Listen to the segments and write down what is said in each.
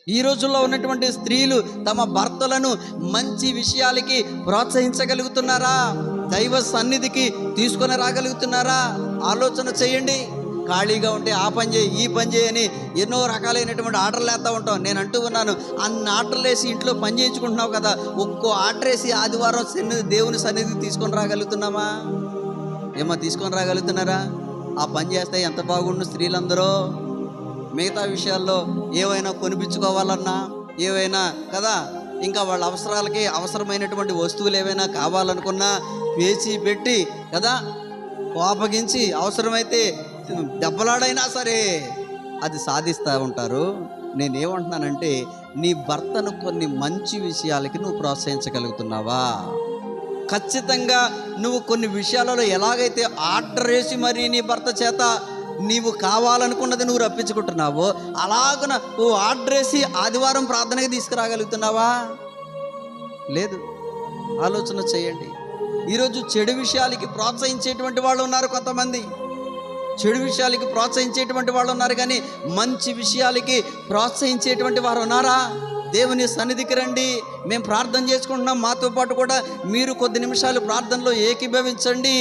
ఈ రోజుల్లో ఉన్నటువంటి స్త్రీలు తమ భర్తలను మంచి విషయాలకి ప్రోత్సహించగలుగుతున్నారా? దైవ సన్నిధికి తీసుకొని రాగలుగుతున్నారా? ఆలోచన చేయండి. ఖాళీగా ఉంటే ఆ పని చేయి, ఈ పని చేయని ఎన్నో రకాలైనటువంటి ఆర్డర్లు వేస్తూ ఉంటాం. నేను అంటూ ఉన్నాను, అన్ని ఆర్డర్లు వేసి ఇంట్లో పని చేయించుకుంటున్నావు కదా, ఒక్కో ఆర్డర్ వేసి ఆదివారం దేవుని సన్నిధికి తీసుకొని రాగలుగుతున్నామా? తీసుకొని రాగలుగుతున్నారా? ఆ పని చేస్తే ఎంత బాగుండు స్త్రీలందరూ. మిగతా విషయాల్లో ఏవైనా కొనిపించుకోవాలన్నా, ఏవైనా కదా, ఇంకా వాళ్ళ అవసరాలకి అవసరమైనటువంటి వస్తువులు ఏవైనా కావాలనుకున్నా వేచి పెట్టి కదా, కోపగించి అవసరమైతే దెబ్బలాడైనా సరే అది సాధిస్తూ ఉంటారు. నేనేమంటున్నానంటే, నీ భర్తను కొన్ని మంచి విషయాలకి నువ్వు ప్రోత్సహించగలుగుతున్నావా? ఖచ్చితంగా నువ్వు కొన్ని విషయాలలో ఎలాగైతే ఆర్డర్ వేసి మరి నీ భర్త చేత నీవు కావాలనుకున్నది నువ్వు రప్పించుకుంటున్నావో, అలాగున నువ్వు ఆర్డర్ వేసి ఆదివారం ప్రార్థనకి తీసుకురాగలుగుతున్నావా? లేదు. ఆలోచన చేయండి. ఈరోజు చెడు విషయాలకి ప్రోత్సహించేటువంటి వాళ్ళు ఉన్నారు కొంతమంది. చెడు విషయాలకి ప్రోత్సహించేటువంటి వాళ్ళు ఉన్నారు, కానీ మంచి విషయాలకి ప్రోత్సహించేటువంటి వారు ఉన్నారా? దేవుని సన్నిధికి రండి, మేము ప్రార్థన చేసుకుంటున్నాం, మాతో పాటు కూడా మీరు కొద్ది నిమిషాలు ప్రార్థనలో ఏకీభవించండి,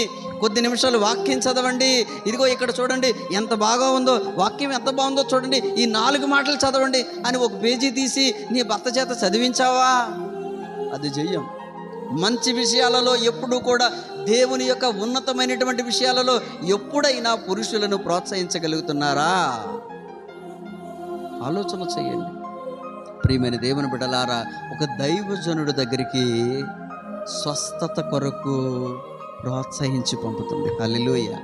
కొద్ది నిమిషాలు వాక్యం చదవండి. ఇదిగో ఇక్కడ చూడండి ఎంత బాగా ఉందో, వాక్యం ఎంత బాగుందో చూడండి, ఈ 4 మాటలు చదవండి అని ఒక పేజీ తీసి నీ భర్త చేత చదివించావా? అది చెయ్యం. మంచి విషయాలలో ఎప్పుడూ కూడా, దేవుని యొక్క ఉన్నతమైనటువంటి విషయాలలో ఎప్పుడైనా పురుషులను ప్రోత్సహించగలుగుతున్నారా? ఆలోచన చేయండి. ప్రియమైన దేవుని బిడ్డలారా, ఒక దైవజనుడి దగ్గరికి స్వస్థత కొరకు ప్రోత్సహించి పంపుతుంది. హల్లెలూయా.